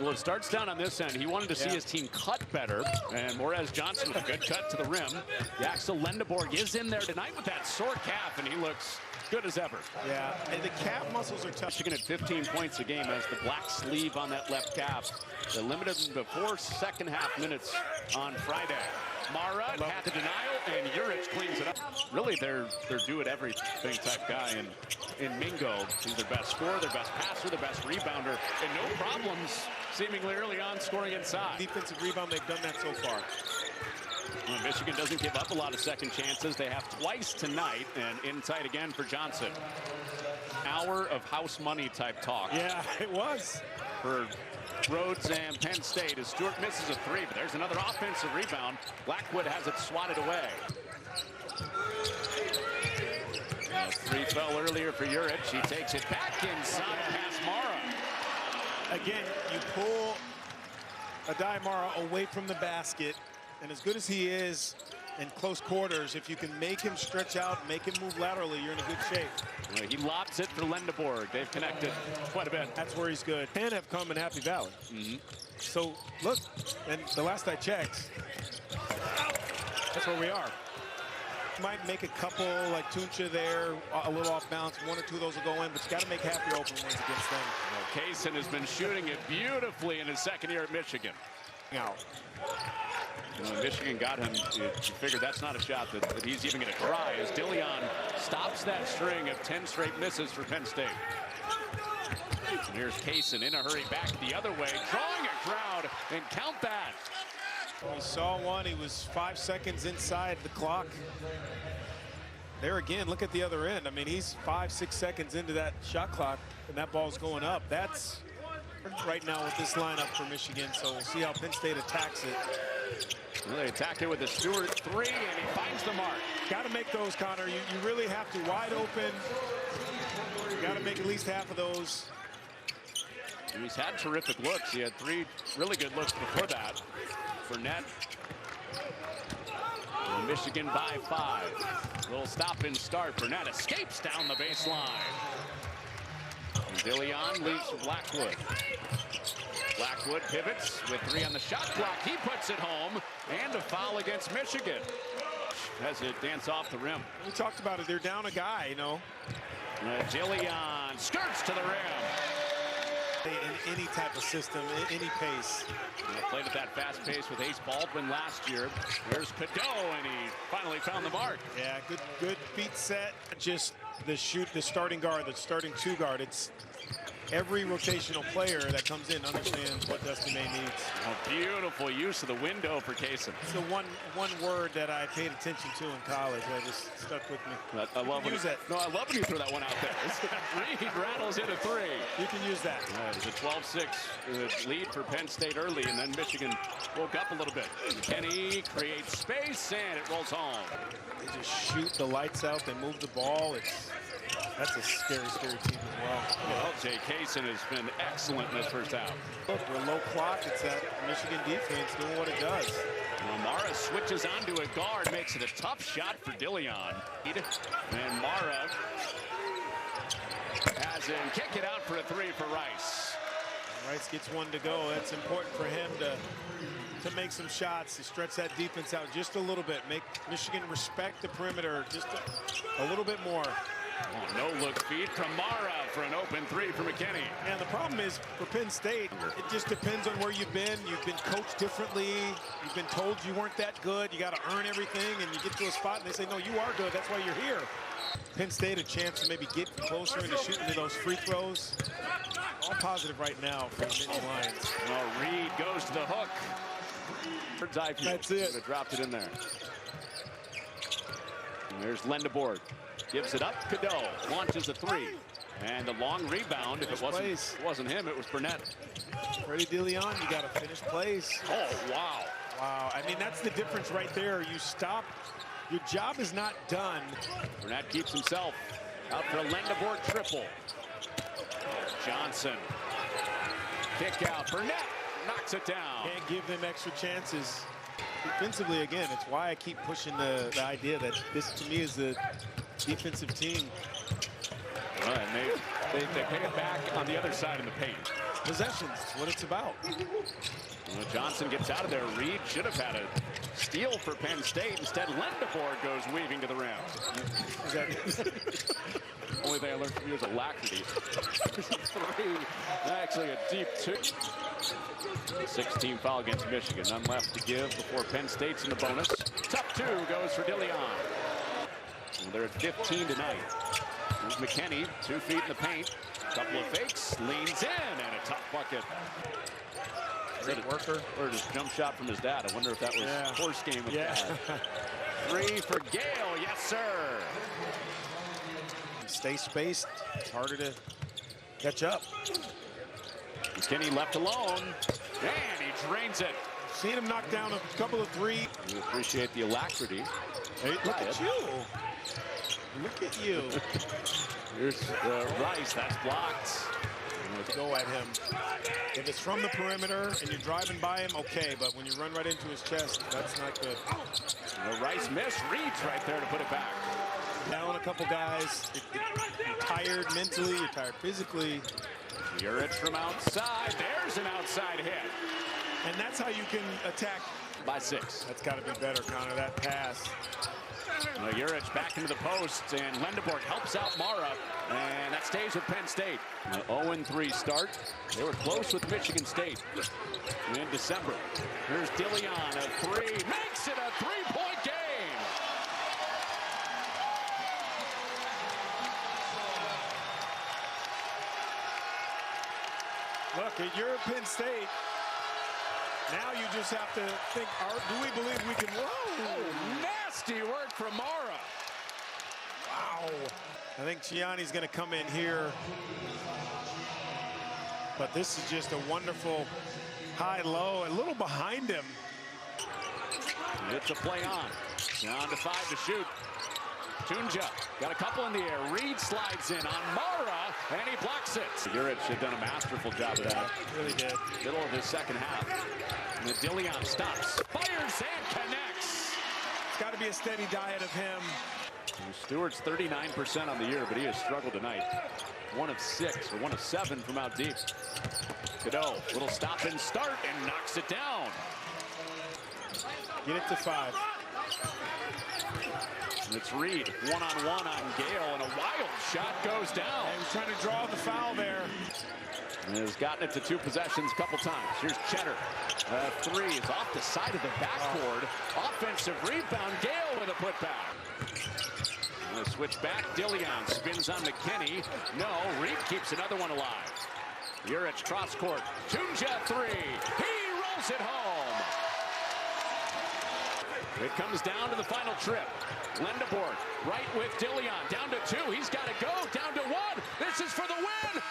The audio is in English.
Well, it starts down on this end. He wanted to see his team cut better, and Morez Johnson with a good cut to the rim. Axel Lendeborg is in there tonight with that sore calf, and he looks good as ever. Yeah, and the calf muscles are tough. Michigan at 15 points a game as the black sleeve on that left calf. They limited him to 4 second-half minutes on Friday. Mara had the denial, and Juric cleans it up. Really, they're do-it-everything type guy. And in Mingo, he's their best scorer, their best passer, their best rebounder, and no problems seemingly early on scoring inside. Defensive rebound, they've done that so far. Well, Michigan doesn't give up a lot of second chances. They have twice tonight, and inside again for Johnson. Hour of house money type talk. Yeah, it was. For Rhodes and Penn State as Stewart misses a three, but there's another offensive rebound. Blackwood has it swatted away. Three fell earlier for Juric. He takes it back inside past Mara. Again, you pull Adai Mara away from the basket, and as good as he is in close quarters, if you can make him stretch out, make him move laterally, you're in a good shape. Well, he lobs it for Lendeborg. They've connected quite a bit. That's where he's good. Penn have come in Happy Valley. So, look, and the last I checked, that's where we are. Might make a couple, like Tuncha there, a little off balance. 1 or 2 of those will go in, but you got to make half your open ones against them. Well, Kaysen has been shooting it beautifully in his second year at Michigan. Out. You know, Michigan got him. You figured that's not a shot that he's even going to try as Dillion stops that string of 10 straight misses for Penn State. And here's Kaysen in a hurry back the other way, drawing a crowd, and count that. We saw one. He was 5 seconds inside the clock. There again, look at the other end. I mean, he's 5, 6 seconds into that shot clock, and that ball's going up. That's right now with this lineup for Michigan, so we'll see how Penn State attacks it. Well, they attacked it with a Stewart three, and he finds the mark. Got to make those, Connor. You really have to. Wide open. You got to make at least half of those. He's had terrific looks. He had 3 really good looks before that. Burnett. And Michigan by 5. Little stop and start. Burnett escapes down the baseline. And Dillion leaves for Blackwood. Blackwood pivots with 3 on the shot clock. He puts it home, and a foul against Michigan. Has it dance off the rim. We talked about it. They're down a guy, you know. Dillion skirts to the rim. In any type of system, any pace. Played at that fast pace with Ace Baldwin last year. There's Cadeau, and he finally found the mark. Yeah, good feet set. Just the starting guard, the starting 2 guard. It's every rotational player that comes in understands what Dusty May needs. A beautiful use of the window for Kaysen. It's the one word that I paid attention to in college. I just stuck with me. I love when use that. No, I love when you throw that one out there. Reed rattles in a 3. You can use that. It's a 12-6 lead for Penn State early, and then Michigan woke up a little bit. Kenny creates space, and it rolls home. They just shoot the lights out. They move the ball. That's a scary, scary team as well. Well, Jay Kaysen has been excellent in this first half. Look, we're low clock. It's that Michigan defense doing what it does. Mara switches onto a guard, makes it a tough shot for Dillion. And Mara has him kick it out for a 3 for Rice. Rice gets 1 to go. That's important for him to make some shots, to stretch that defense out just a little bit. Make Michigan respect the perimeter just a little bit more. Oh, no-look feed from Mara for an open 3 for McKinney. And the problem is, for Penn State, it just depends on where you've been. You've been coached differently. You've been told you weren't that good. You got to earn everything, and you get to a spot, and they say, no, you are good. That's why you're here. Penn State a chance to maybe get closer into shooting to those free throws. All positive right now for the Nittany Lions. Well, Reed goes to the hook. Bird's eye view. That's it. Dropped it in there. And there's Lendeborg. Gives it up. Cadeau launches a 3. And the long rebound. If it wasn't him, it was Burnett. Freddie Dillion, you got to finish plays. Oh, wow. Wow. I mean, that's the difference right there. You stop. Your job is not done. Burnett keeps himself out for a Lendeborg triple. Johnson. Kick out. Burnett knocks it down. Can't give them extra chances. Defensively, again, it's why I keep pushing the idea that this, to me, is the defensive team. All right, they pay it back on the other side in the paint. possessions. That's what it's about. Well, Johnson gets out of there. Reed should have had a steal for Penn State. Instead, Lendebourg goes weaving to the rim. Only thing I learned from you is alacrity. 3. Actually, a deep 2. 16 foul against Michigan. None left to give before Penn State's in the bonus. Tough 2 goes for Dillion. And they're at 15 tonight. Here's McKinney, 2 feet in the paint. Couple of fakes, leans in, and a tough bucket. Great worker. Or just jump shot from his dad. I wonder if that was horse game with dad. 3 for Gale, yes sir. Stay spaced. It's harder to catch up. McKinney left alone, and he drains it. Seen him knock down a couple of 3. We appreciate the alacrity. Hey, look at you. Look at you. Here's Rice, that's blocked. Let's go at him. If it's from the perimeter and you're driving by him, okay, but when you run right into his chest, that's not good. Rice missed, Reed's right there to put it back. Down a couple guys. You're tired mentally, you're tired physically. Juric from outside, there's an outside hit. And that's how you can attack. By 6. That's got to be better, Connor, that pass. Juric back into the post, and Lendebourg helps out Mara, and that stays with Penn State. 0-3 start. They were close with Michigan State in December. Here's Dillion, a 3, makes it a 3-point game. Look, you're at Penn State. Now you just have to think, do we believe we can win? Oh, nasty work from Mara. Wow. I think Gianni's going to come in here. But this is just a wonderful high-low, a little behind him. It's a play on. Down to 5 to shoot. Tunja got a couple in the air. Reed slides in on Mara, and he blocks it. Juric had done a masterful job of that. Really did. Middle of his second half. And the Dillion stops, fires, and connects. It's got to be a steady diet of him. Stewart's 39% on the year, but he has struggled tonight. 1 of 6, or 1 of 7 from out deep. Cadeau, little stop and start, and knocks it down. Get it to 5. And it's Reed, one-on-one on Gale, and a wild shot goes down. He was trying to draw the foul there. And has gotten it to 2 possessions a couple times. Here's Cheddar. 3 is off the side of the backboard. Offensive rebound, Gale with a putback. And a switch back, Dillion spins on McKinney. No, Reed keeps another one alive. Juric cross court. Tunja 3. He rolls it home. It comes down to the final trip. Lendebourg right with Dillion. Down to 2. He's got to go. Down to 1. This is for the win.